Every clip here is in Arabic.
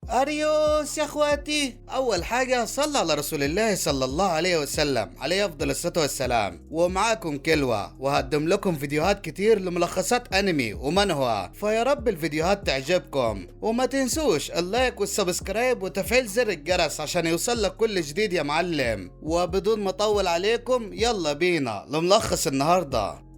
أريوس يا اخواتي، اول حاجة صلى على رسول الله صلى الله عليه وسلم، عليه افضل الصلاة والسلام. ومعاكم كلوة، وهقدم لكم فيديوهات كتير لملخصات انمي ومانهوا، فيا رب الفيديوهات تعجبكم. وما تنسوش اللايك والسبسكرايب وتفعيل زر الجرس عشان يوصل لك كل جديد يا معلم. وبدون ما اطول عليكم يلا بينا لملخص النهارده.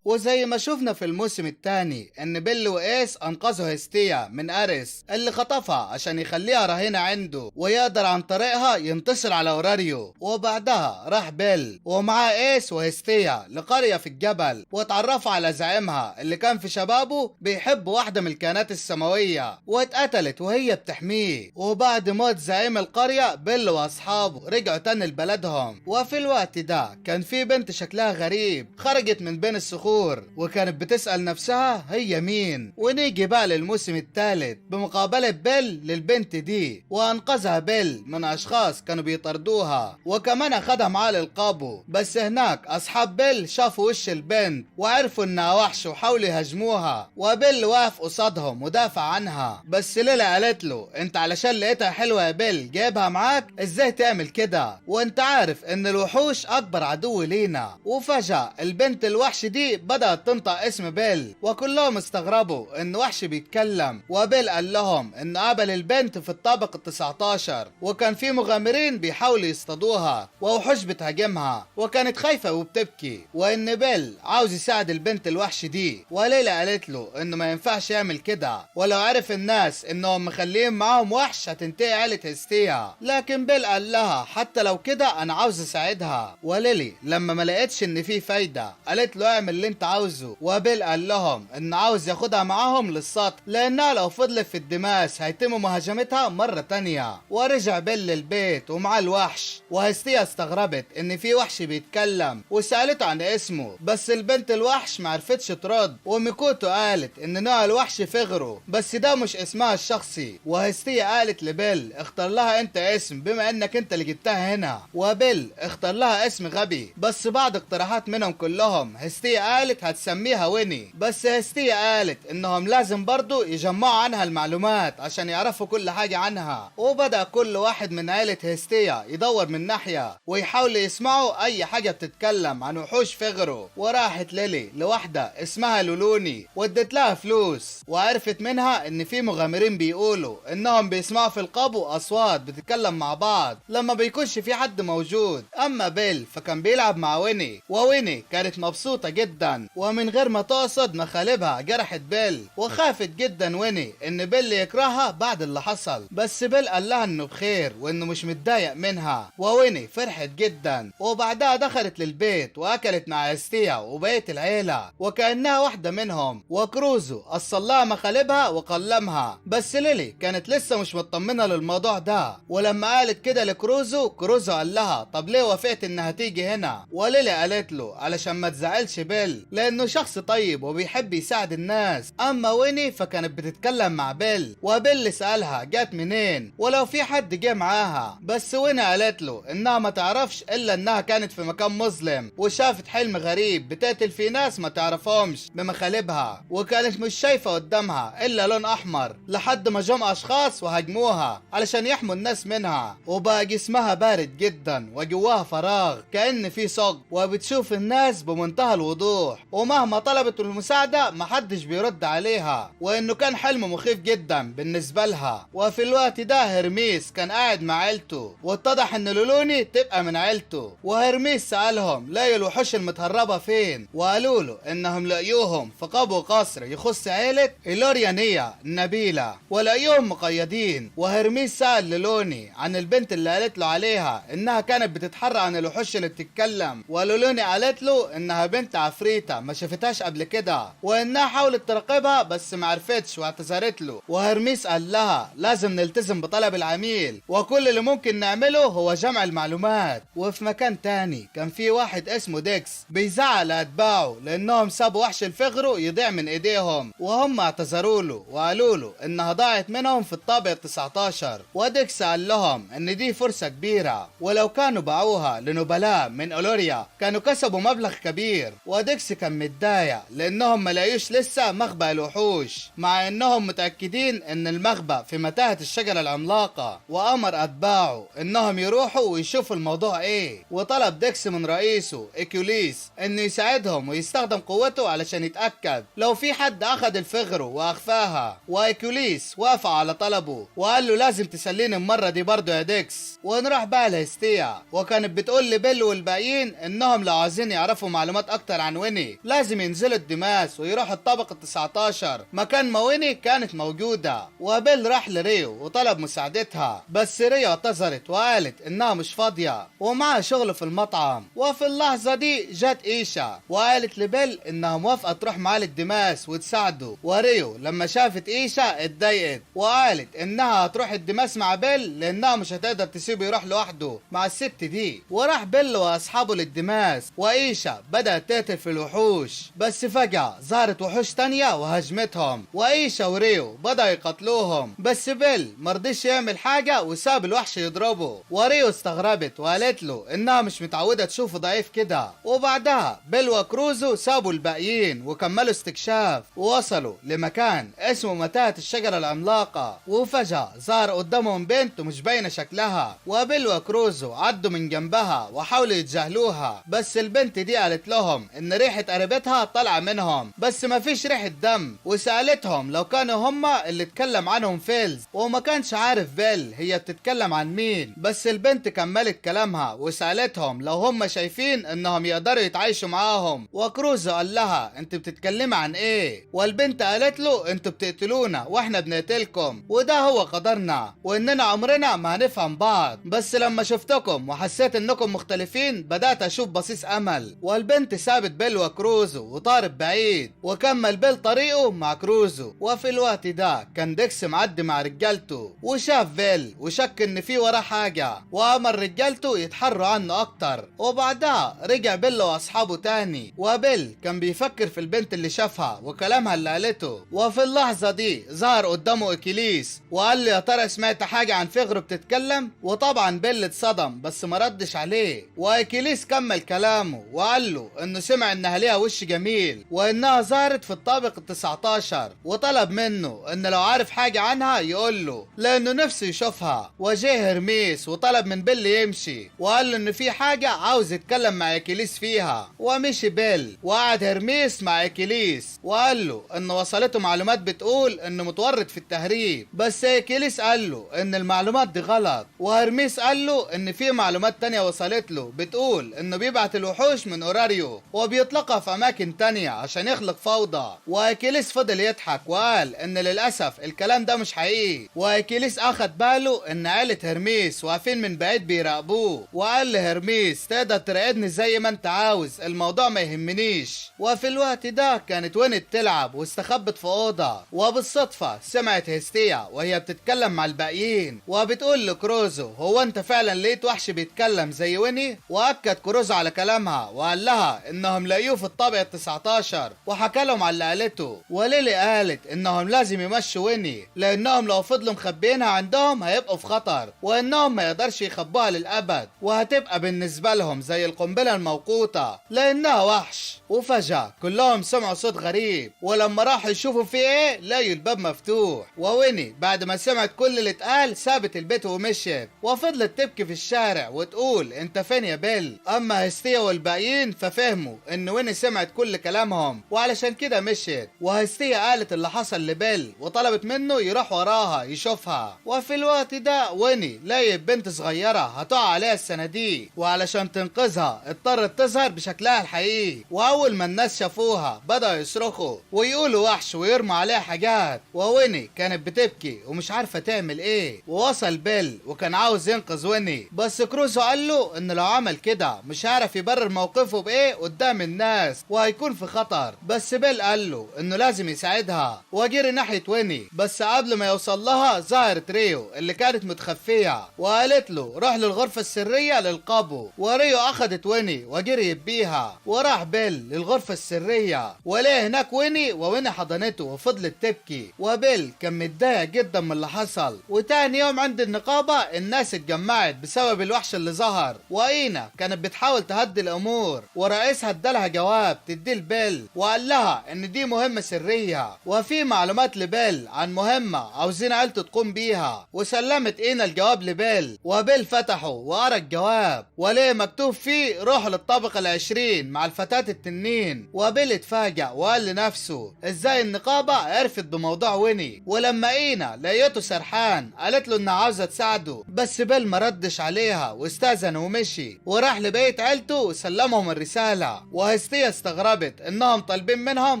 وزي ما شفنا في الموسم الثاني ان بيل وايس انقذوا هيستيا من اريس اللي خطفها عشان يخليها رهينة عنده ويقدر عن طريقها ينتصر على اوراريو. وبعدها راح بيل ومعاه ايس وهيستيا لقرية في الجبل، واتعرفوا على زعيمها اللي كان في شبابه بيحب واحدة من الكائنات السماوية، واتقتلت وهي بتحميه. وبعد موت زعيم القرية بيل واصحابه رجعوا تاني لبلدهم. وفي الوقت ده كان في بنت شكلها غريب خرجت من بين الصخور وكانت بتسأل نفسها هي مين. ونيجي بقى للموسم الثالث بمقابلة بيل للبنت دي، وانقذها بيل من اشخاص كانوا بيطردوها، وكمان اخدها معاه للقابو. بس هناك اصحاب بيل شافوا وش البنت وعرفوا انها وحش وحاولوا يهاجموها، وبيل واقف قصادهم ودافع عنها. بس ليلى قالت له انت علشان لقيتها حلوة يا بيل جايبها معاك، ازاي تعمل كده وانت عارف ان الوحوش اكبر عدو لينا؟ وفجأة البنت الوحش دي بدأت تنطق اسم بيل، وكلهم استغربوا ان وحش بيتكلم. وبيل قال لهم ان قابل البنت في الطابق ال19 وكان في مغامرين بيحاولوا يصطادوها ووحوش بتهاجمها، وكانت خايفة وبتبكي، وان بيل عاوز يساعد البنت الوحش دي. وليلى قالت له انه ما ينفعش يعمل كده، ولو عرف الناس انهم مخليين معاهم وحش هتنتهي عيلة هيستيا. لكن بيل قال لها حتى لو كده انا عاوز اساعدها. وليلي لما ما لقيتش ان في فايدة قالت له اعمل اللي انت عاوزه. وبيل قال لهم ان عاوز ياخدها معاهم للسطح لانها لو فضلت في الدماس هيتم مهاجمتها مرة تانية. ورجع بيل للبيت ومع الوحش، وهستيا استغربت ان في وحش بيتكلم وسألته عن اسمه، بس البنت الوحش معرفتش ترد. وميكوتو قالت ان نوع الوحش فغرو بس ده مش اسمها الشخصي. وهستيا قالت لبيل اختار لها انت اسم بما انك انت اللي جبتها هنا. وبيل اختار لها اسم غبي، بس بعد اقتراحات منهم كلهم هستيا قالت هتسميها ويني. بس هستيا قالت انهم لازم برضو يجمعوا عنها المعلومات عشان يعرفوا كل حاجة عنها. وبدأ كل واحد من عيلة هستيا يدور من ناحية ويحاولوا يسمعوا اي حاجة بتتكلم عن وحوش فغرو. وراحت ليلي لواحدة اسمها لولوني وادت لها فلوس، وعرفت منها ان في مغامرين بيقولوا انهم بيسمعوا في القابو اصوات بتتكلم مع بعض لما بيكونش في حد موجود. اما بيل فكان بيلعب مع ويني، وويني كانت مبسوطة جدا، ومن غير ما تقصد مخالبها جرحت بيل. وخافت جدا ويني ان بيل يكرهها بعد اللي حصل، بس بيل قال لها انه بخير وانه مش متضايق منها. وويني فرحت جدا، وبعدها دخلت للبيت واكلت مع استيا وبقية العيلة وكأنها واحدة منهم. وكروزو اصل لها مخالبها وقلمها، بس ليلي كانت لسه مش مطمنة للموضوع ده. ولما قالت كده لكروزو، كروزو قال لها طب ليه وافقت انها تيجي هنا؟ وليلي قالت له علشان ما تزعلش بيل لانه شخص طيب وبيحب يساعد الناس. اما ويني فكانت بتتكلم مع بيل، وبيل سألها جات منين ولو في حد جه معاها. بس ويني قالت له انها ما تعرفش الا انها كانت في مكان مظلم وشافت حلم غريب بتقتل في ناس ما تعرفهمش بمخالبها، وكانت مش شايفة قدامها الا لون احمر لحد ما جم اشخاص وهاجموها علشان يحموا الناس منها. وبقى جسمها بارد جدا وجواها فراغ كأن في ثقب، وبتشوف الناس بمنتهى الوضوح، ومهما طلبت المساعدة محدش بيرد عليها، وانه كان حلم مخيف جدا بالنسبة لها. وفي الوقت ده هرميس كان قاعد مع عيلته، واتضح ان لولوني تبقى من عيلته. وهرميس سألهم لاقي الوحوش المتهربة فين، وقالوا له انهم لقيوهم في قبو قصر يخص عيلة إيلوريانية النبيلة ولقيوهم مقيدين. وهرميس سأل لولوني عن البنت اللي قالت له عليها انها كانت بتتحرى عن الوحوش اللي بتتكلم، ولولوني قالت له انها بنت عفريتة ما شافتهاش قبل كده، وانها حاولت تراقبها بس ما عرفتش واعتذرت له. وهرميس قال لها لازم نلتزم بطلب العميل، وكل اللي ممكن نعمله هو جمع المعلومات. وفي مكان تاني كان في واحد اسمه ديكس بيزعق لاتباعه لانهم سابوا وحش الفغرو يضيع من ايديهم، وهم اعتذروا له وقالوا له انها ضاعت منهم في الطابق ال19. وديكس قال لهم ان دي فرصة كبيرة، ولو كانوا باعوها لنبلاء من اولوريا كانوا كسبوا مبلغ كبير. وديكس وديكس كان متضايق لانهم ملاقيوش لسه مخبأ الوحوش، مع انهم متأكدين ان المخبأ في متاهة الشجرة العملاقة، وامر اتباعه انهم يروحوا ويشوفوا الموضوع ايه. وطلب ديكس من رئيسه ايكوليس انه يساعدهم ويستخدم قوته علشان يتأكد لو في حد اخذ الفغرو واخفاها. وايكوليس وافق على طلبه وقال له لازم تسليني المرة دي برضه يا ديكس. ونروح بقى لهستيا، وكانت بتقول لبيل والباقيين انهم لو عايزين يعرفوا معلومات اكتر عن ويني لازم ينزلوا الدماس ويروحوا الطابق ال19 مكان ما ويني كانت موجودة. وبيل راح لريو وطلب مساعدتها، بس ريو اعتذرت وقالت انها مش فاضية ومعها شغل في المطعم. وفي اللحظة دي جت ايشا وقالت لبيل انها موافقة تروح معاه للدماس وتساعده. وريو لما شافت ايشا اتضايقت وقالت انها هتروح الدماس مع بيل لانها مش هتقدر تسيبه يروح لوحده مع الست دي. وراح بيل واصحابه للدماس، وايشا بدأت تقتل في الوحوش، بس فجأة ظهرت وحوش تانية وهجمتهم، وايشا وريو بدأوا يقتلوهم، بس بيل مرضيش يعمل حاجة وساب الوحش يضربه. وريو استغربت وقالت له انها مش متعودة تشوفه ضعيف كده. وبعدها بيل وكروزو سابوا الباقيين وكملوا استكشاف، ووصلوا لمكان اسمه متاهة الشجرة العملاقة. وفجأة ظهر قدامهم بنت مش باينة شكلها، وبيل وكروزو عدوا من جنبها وحاولوا يتجاهلوها، بس البنت دي قالت لهم ان ريحة قريبتها طالعة منهم بس مفيش ريحة دم، وسألتهم لو كانوا هما اللي اتكلم عنهم فيلز، وما كانش عارف بيل هي بتتكلم عن مين. بس البنت كملت كلامها وسألتهم لو هما شايفين انهم يقدروا يتعايشوا معاهم. وكروزو قال لها انت بتتكلمي عن ايه؟ والبنت قالت له انتوا بتقتلونا واحنا بنقتلكم، وده هو قدرنا، واننا عمرنا ما هنفهم بعض، بس لما شفتكم وحسيت انكم مختلفين بدأت اشوف بصيص امل. والبنت سابت بيل وكروزو وطارت بعيد، وكمل بيل طريقه مع كروزو. وفي الوقت ده كان ديكس معدي مع رجالته وشاف بيل وشك ان في وراه حاجة، وامر رجالته يتحروا عنه اكتر. وبعدها رجع بيل واصحابه تاني، وبيل كان بيفكر في البنت اللي شافها وكلامها اللي قالته. وفي اللحظة دي ظهر قدامه اكيليس وقال له يا ترى سمعت حاجة عن فغرو بتتكلم؟ وطبعا بيل اتصدم بس ما ردش عليه. واكيليس كمل كلامه وقال له انه سمع انها ليها وش جميل وانها ظهرت في الطابق ال19، وطلب منه ان لو عارف حاجة عنها يقول له لانه نفسه يشوفها. وجه هرميس وطلب من بيل يمشي وقال له ان في حاجة عاوز يتكلم مع اكيليس فيها. ومشي بيل وقعد هرميس مع اكيليس وقال له ان وصلته معلومات بتقول انه متورط في التهريب، بس اكيليس قال له ان المعلومات دي غلط. وهرميس قال له ان في معلومات تانية وصلت له بتقول انه بيبعت الوحوش من اوراريو وبيطلقها في اماكن تانية عشان يخلق فوضى. واكيليس فضل يضحك وقال ان للاسف الكلام ده مش حقيقي. واكيليس اخد باله ان عيلة هرميس واقفين من بعيد بيراقبوه، وقال لهرميس تقدر تراقبني زي ما انت عاوز، الموضوع ما يهمنيش. وفي الوقت ده كانت ويني بتلعب واستخبت في اوضه، وبالصدفه سمعت هستيا وهي بتتكلم مع الباقيين وبتقول لكروزو هو انت فعلا لقيت وحش بيتكلم زي ويني؟ واكد كروزو على كلامها وقال لها انهم لقيوه في الطابق ال19 وحكى لهم على اللي قالته. وليلي قالت انهم لازم يمشوا ويني لانهم لو فضلوا مخبيينها عندهم هيبقوا في خطر، وانهم ما يقدرش يخبوها للابد وهتبقى بالنسبه لهم زي القنبله الموقوته لانها وحش. وفجاه كلهم سمعوا صوت غريب، ولما راحوا يشوفوا في ايه لقوا الباب مفتوح. وويني بعد ما سمعت كل اللي اتقال سابت البيت ومشيت، وفضلت تبكي في الشارع وتقول انت فين يا بيل؟ اما هستيا والباقيين ففهموا ان ويني سمعت كل كلامهم وعلشان كده مشيت. وهستيا قالت اللي حصل لبيل وطلبت منه يروح وراها يشوفها. وفي الوقت ده ويني لقيت بنت صغيرة هتقع عليها الصناديق، وعلشان تنقذها اضطرت تظهر بشكلها الحقيقي. واول ما الناس شافوها بدأوا يصرخوا ويقولوا وحش ويرموا عليها حاجات، وويني كانت بتبكي ومش عارفة تعمل ايه. ووصل بيل وكان عاوز ينقذ ويني، بس كروزو قال له ان لو عمل كده مش هيعرف يبرر موقفه بايه قدام الناس وهيكون في خطر. بس بيل قال له انه لازم يساعدها وجري ناحية ويني، بس قبل ما يوصل لها ظهرت ريو اللي كانت متخفية وقالت له روح للغرفة السرية للقبو. وريو اخدت ويني وجريت بيها، وراح بيل للغرفة السرية وليه هناك ويني، وويني حضنته وفضلت تبكي. وبيل كان متضايق جدا من اللي حصل. وتاني يوم عند النقابة الناس اتجمعت بسبب الوحش اللي ظهر، واينا كانت بتحاول تهدي الامور ورئيسها ادالها جواب تديه لبيل، وقال لها ان دي مهمة سرية وفي معلومات لبيل عن مهمة عاوزين عيلته تقوم بيها. وسلمت اينا الجواب لبيل، وبيل فتحه وقرا الجواب وليه مكتوب فيه روح للطابق العشرين مع الفتاة التنين. وبيل اتفاجأ وقال لنفسه ازاي النقابة عرفت بموضوع ويني. ولما اينا لقيته سرحان قالت له انها عاوزة تساعده، بس بيل مردش عليها واستأذن ومشي وراح لبيت عيلته وسلمهم الرسالة. وهستيا استغربت انهم طالبين منهم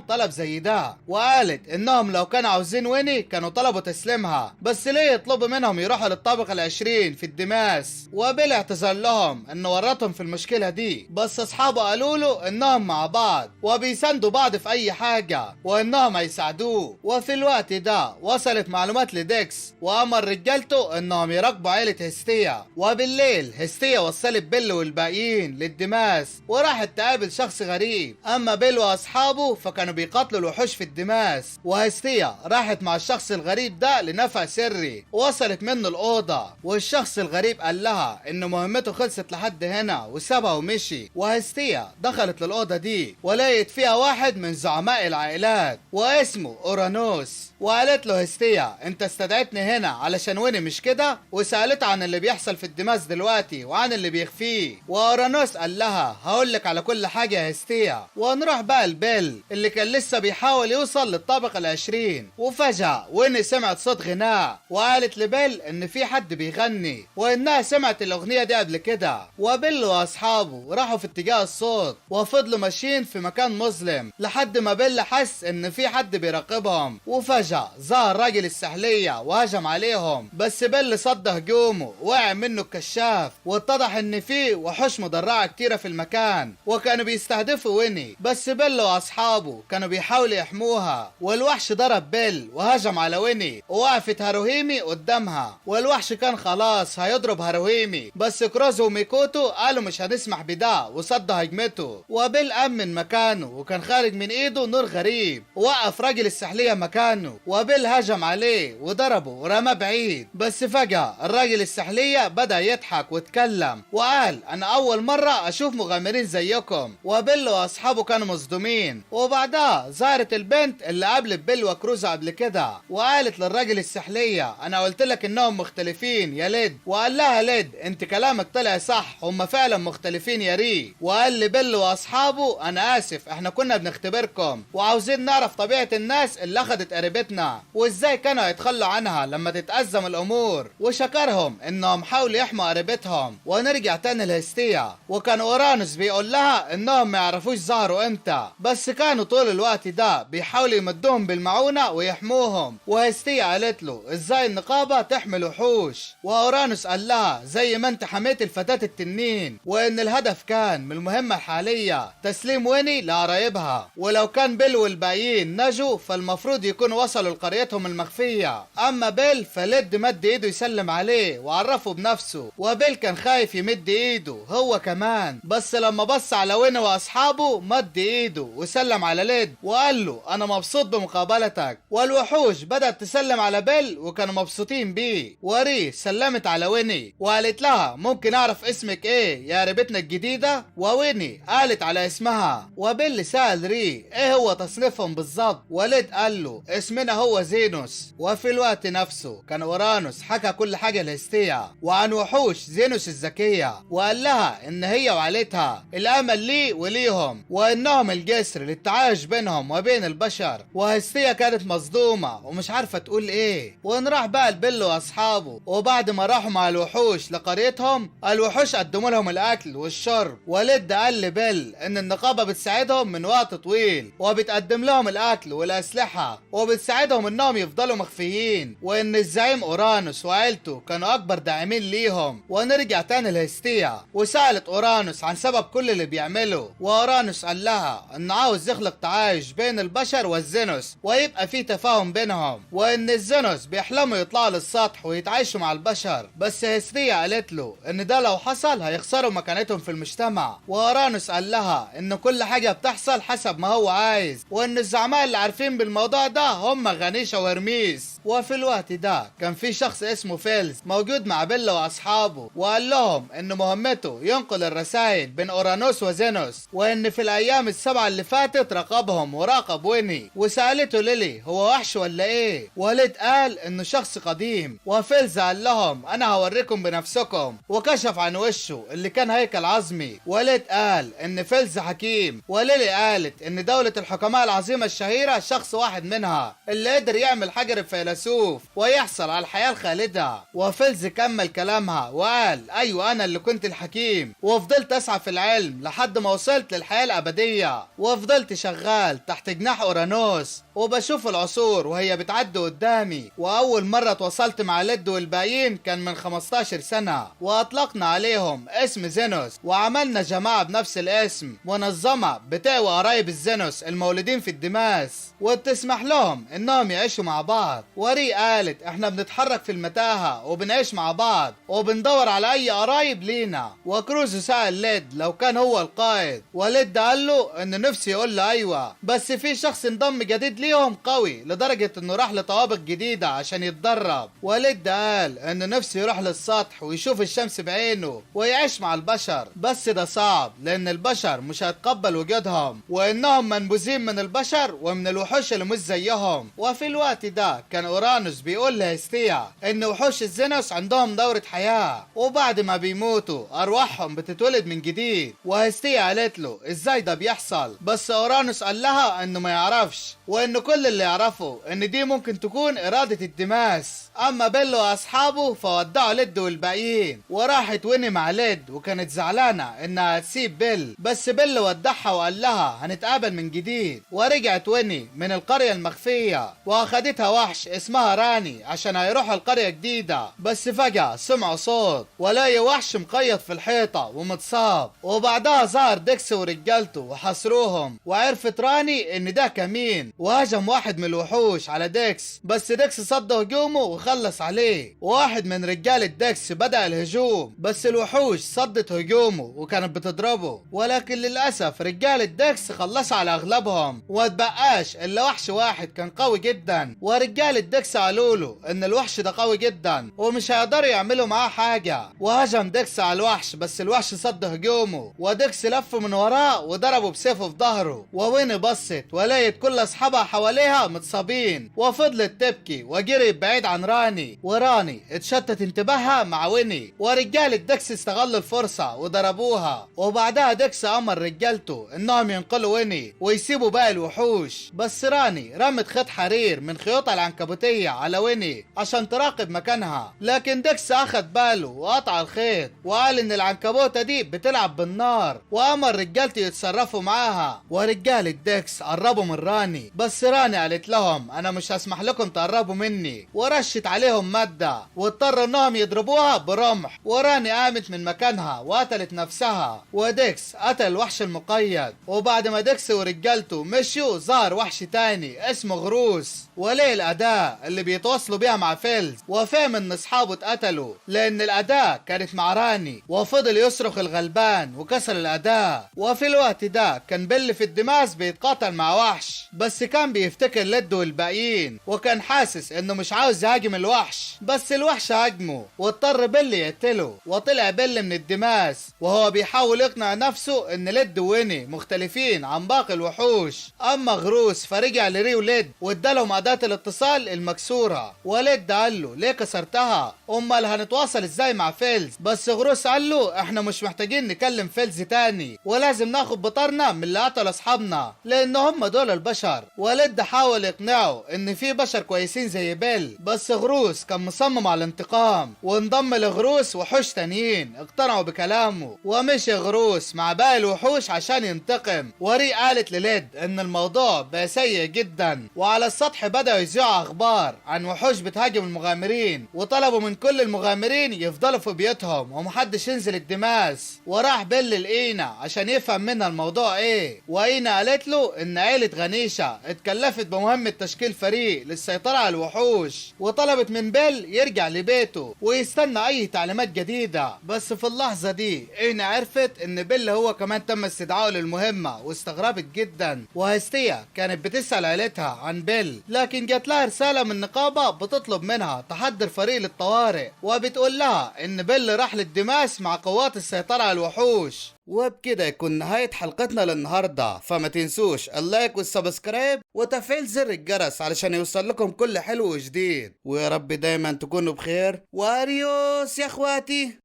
طلب زي ده، وقالت انهم لو كانوا عاوزين ويني كانوا طلبوا تسليمها، بس ليه يطلبوا منهم يروحوا للطابق العشرين في الدماس. وبيل اعتذر لهم انه ورطهم في المشكلة دي، بس اصحابه قالوا له انهم مع بعض وبيساندوا بعض في اي حاجة وانهم هيساعدوه. وفي الوقت ده وصلت معلومات لديكس وامر رجالته انهم يراقبوا عيلة هستيا. وبالليل هستيا وصلت بيل والباقيين للدماس وراحت تقابل شخص غريب، اما بيل واصحابه فكانوا بيقاتلوا الوحوش في الدماس. وهستيا راحت مع الشخص الغريب ده لنفق سري، وصلت منه الاوضه والشخص الغريب قال لها ان مهمته خلصت لحد هنا وسابها ومشي. وهستيا دخلت للاوضه دي ولقيت فيها واحد من زعماء العائلات واسمه اورانوس، وقالت له هستيا انت استدعيتني هنا علشان ويني مش كده؟ وسالت عن اللي بيحصل في الدماس دلوقتي وعن اللي بيخفيه. واورانوس قال لها هقول لك على كل حاجه يا هستيا. ونروح بقى لبيل اللي كان لسه بيحاول يوصل للطابق العشرين، وفجأة ويني سمعت صوت غناء وقالت لبيل ان في حد بيغني وانها سمعت الاغنيه دي قبل كده. وبيل واصحابه راحوا في اتجاه الصوت وفضلوا ماشيين في مكان مظلم لحد ما بيل حس ان في حد بيراقبهم. وفجأة ظهر راجل السحليه وهجم عليهم، بس بيل صد هجومه وقع منه الكشاف واتضح ان في وحوش مدرعه كتيره في المكان وكانوا بيستهدفوا ويني، بس بيل واصحابه كانوا بيحاولوا يحموها. والوحش ضرب بيل وهجم على ويني ووقفت هاروهيمي قدامها، والوحش كان خلاص هيضرب هاروهيمي، بس كروز وميكوتو قالوا مش هنسمح بده وصدوا هجمته. وبيل قام من مكانه وكان خارج من ايده نور غريب ووقف راجل السحليه مكانه، وبيل هجم عليه وضربه ورماه بعيد. بس فجأة الراجل السحليه بدأ يضحك واتكلم وقال انا اول مرة اشوف مغامرين زيكم. وبيل واصحابه كانوا مصدومين. وبعدها ظهرت البنت اللي قابلت بيل وكروز قبل كده وقالت للراجل السحليه انا قلت لك انهم مختلفين يا ليد. وقال لها ليد انت كلامك طلع صح، هم فعلا مختلفين يا ري. وقال لبيل واصحابه انا اسف احنا كنا بنختبركم وعاوزين نعرف طبيعه الناس اللي اخذت قريبتنا وازاي كانوا يتخلوا عنها لما تتأزم الامور، وشكرهم انهم حاولوا يحموا قريبتهم. ونرجع تاني لهستيا، وكان اورانوس بيقول لها انهم ما يعرفوش ظهروا امتى، بس كانوا طول الوقت ده بيحاولوا يمدوهم بالمعونه ويحموهم. وهستيا قالت له ازاي النقابه تحمي الوحوش، واورانوس قال لها زي ما انت حميت الفتاه التنين، وان الهدف كان من المهمه الحاليه تسليم ويني لقرايبها، ولو كان بيل والباقيين نجوا فالمفروض يكونوا وصلوا لقريتهم المخفيه. اما بيل فليد مد ايده يسلم عليه وعرفه بنفسه، وبيل كان خايف يمد ايده هو كمان، بس لما بص على ويني واصحابه مد ايده وسلم على ليد وقال له انا مبسوط بمقابلتك. والوحوش بدأت تسلم على بيل وكانوا مبسوطين بيه. وري سلمت على ويني وقالت لها ممكن اعرف اسمك ايه يا قريبتنا الجديدة؟ وويني قالت على اسمها. وبيل سأل ري ايه هو تصنيفهم بالظبط، وليد قال له اسمنا هو زينوس. وفي الوقت نفسه كان اورانوس حكى كل حاجة لهستيا وعن وحوش زينوس الذكية، وقال لها ان هي وعيلتها الامل ليه وليهم وانهم الجسر للتعايش بينهم وبين البشر. وهستيا كانت مصدومة ومش عارفة تقول ايه. ونراح بقى لبيل واصحابه، وبعد ما راحوا مع الوحوش لقريتهم الوحوش قدموا لهم الاكل والشرب. وليد قال لبيل ان النقابة بتساعدهم من وقت طويل وبتقدم لهم الاكل والاسلحة وبتساعدهم انهم يفضلوا مخفيين، وان الزعيم اورانوس وعيلته كانوا اكبر داعمين ليهم. ونرجع تاني لهستيا، وسألت اورانوس عن سبب كل اللي بيعمله، واورانوس قال لها انه عاوز يخلق تعايش بين البشر والزينوس ويبقى في تفاهم بينهم، وان الزينوس بيحلموا يطلعوا للسطح ويتعايشوا مع البشر. بس هستيا قالت له ان ده لو حصل هيخسروا مكانتهم في المجتمع. واورانوس قال لها ان كل حاجة بتحصل حسب ما هو عايز، وان الزعماء اللي عارفين بالموضوع ده هم هم غنيشة وهرميس. وفي الوقت ده كان في شخص اسمه فيلز موجود مع بيل واصحابه، وقال لهم ان مهمته ينقل الرسائل بين اورانوس وزينوس، وان في الايام السبعة اللي فاتت راقبهم وراقب ويني. وسألته ليلي هو وحش ولا ايه؟ وليد قال انه شخص قديم. وفيلز قال لهم انا هوريكم بنفسكم، وكشف عن وشه اللي كان هيكل عظمي. وليد قال ان فيلز حكيم، وليلي قالت ان دولة الحكماء العظيمة الشهيرة شخص واحد منها اللي قدر يعمل حجر الفيلسوف ويحصل على الحياة الخالدة. وفيلز كمل كلامها وقال ايوه انا اللي كنت الحكيم، وفضلت اسعى في العلم لحد ما وصلت للحياة الابدية، وفضلت شغال تحت جناح اورانوس وبشوف العصور وهي بتعدي قدامي. واول مرة تواصلت مع ليد والباقيين كان من 15 سنة، واطلقنا عليهم اسم زينوس، وعملنا جماعة بنفس الاسم منظمة بتقوى قرايب الزينوس المولودين في الدماس وبتسمح لهم انهم يعيشوا مع بعض. وري قالت احنا بنتحرك في المتاهة وبنعيش مع بعض وبندور على اي قرايب لينا. وكروزو سأل ليد لو كان هو القائد، وليد قال له ان نفسه يقول له ايوه، بس في شخص انضم جديد ليهم قوي لدرجة انه راح لطوابق جديدة عشان يتدرب. وليد قال انه نفسه يروح للسطح ويشوف الشمس بعينه ويعيش مع البشر، بس ده صعب لان البشر مش هيتقبل وجودهم وانهم منبوذين من البشر ومن الوحوش اللي مش زيهم. وفي الوقت ده كان اورانوس بيقول لهستيا ان وحوش الزينوس عندهم دورة حياة، وبعد ما بيموتوا ارواحهم بتتولد من جديد. وهستيا قالت له ازاي ده بيحصل، بس اورانوس قال لها انه ما يعرفش، وانه كل اللي يعرفه ان دي ممكن تكون ارادة الدماس. اما بيل واصحابه فودعوا ليد والباقيين، وراحت ويني مع ليد وكانت زعلانة انها تسيب بيل، بس بيل ودعها وقال لها هنتقابل من جديد. ورجعت ويني من القرية المخفية واخدتها وحش اسمها راني عشان هيروحوا القرية جديدة، بس فجأة سمعوا صوت ولاقي وحش مقيد في الحيطة ومتصاب. وبعدها ظهر ديكس ورجالته وحصروهم، وعرفت راني ان ده كمين، وهجم واحد من الوحوش على ديكس، بس ديكس صد هجومه وخلص عليه. واحد من رجال ديكس بدأ الهجوم، بس الوحوش صدت هجومه وكانت بتضربه، ولكن للأسف رجال ديكس خلصوا على اغلبهم ومتبقاش الا وحش واحد كان قوي جدا. ورجال ديكس قالوا له ان الوحش ده قوي جدا ومش هيقدروا يعملوا معاه حاجة. وهجم ديكس على الوحش، بس الوحش صد هجومه، وديكس لف من وراه وضربه بسيفه في ظهره. وويني بصت ولقيت كل اصحابها حواليها متصابين، وفضلت تبكي وجريت بعيد عن راني. وراني اتشتت انتباهها مع ويني، ورجال ديكس استغلوا الفرصة وضربوها. وبعدها ديكس امر رجالته انهم ينقلوا ويني ويسيبوا باقي الوحوش، بس راني رمت خيط حرير من خيوطها العنكبوتية على ويني عشان تراقب مكانها، لكن ديكس اخد باله وقطع الخيط وقال ان العنكبوتة دي بتلعب بالنار، وامر رجالته يتصرفوا معاها. ورجال ديكس قربوا من راني، بس راني قالت لهم انا مش هسمح لكم تقربوا مني، ورشت عليهم مادة واضطروا انهم يضربوها برمح. وراني قامت من مكانها وقتلت نفسها، وديكس قتل الوحش المقيد. وبعد ما ديكس ورجالته مشيوا ظهر وحش تاني اسمه غروس، وليه الأداة اللي بيتواصلوا بيها مع فيلز، وفهم ان اصحابه اتقتلوا لان الأداة كانت مع راني، وفضل يصرخ الغلبان وكسر الأداة. وفي الوقت ده كان بيل في الدماس بيتقاتل مع وحش، بس كان بيفتكر ليد والباقيين وكان حاسس انه مش عاوز يهاجم الوحش، بس الوحش هاجمه واضطر بيل يقتله. وطلع بيل من الدماس وهو بيحاول يقنع نفسه ان ليد ويني مختلفين عن باقي الوحوش. اما غروس فرجع لري وليد وادالهم اداة الاتصال المكسورة، وليد قال له ليه كسرتها؟ امال هنتواصل ازاي مع فيلز؟ بس غروس قال له احنا مش محتاجين نكلم فيلز تاني، ولازم ناخد بطارنا من اللي قتل اصحابنا لان هم دول البشر. وليد حاول يقنعه ان في بشر كويسين زي بيل، بس غروس كان مصمم على الانتقام. وانضم لغروس وحوش تانيين اقتنعوا بكلامه، ومشي غروس مع باقي الوحوش عشان ينتقم. وري قالت لليد ان الموضوع بقى سيء جدا، وعلى السطح بدأوا يذيعوا اخبار عن وحوش بتهاجم المغامرين، وطلبوا من كل المغامرين يفضلوا في بيوتهم ومحدش ينزل الدماس. وراح بيل لإينا عشان يفهم منها الموضوع ايه، وإينا قالت له ان عيلة غنيشة اتكلفت بمهمة تشكيل فريق للسيطرة على الوحوش، وطلب وطلبت من بيل يرجع لبيته ويستنى اي تعليمات جديدة. بس في اللحظة دي اين عرفت ان بيل هو كمان تم استدعائه للمهمة، واستغربت جدا. وهستيا كانت بتسأل عيلتها عن بيل، لكن جات لها رسالة من نقابة بتطلب منها تحضر فريق للطوارئ، وبتقول لها ان بيل راح للدماس مع قوات السيطرة على الوحوش. وبكده يكون نهاية حلقتنا للنهاردة، فما تنسوش اللايك والسبسكرايب وتفعيل زر الجرس علشان يوصل لكم كل حلو وجديد. ويا رب دايما تكونوا بخير، واريوس يا اخواتي.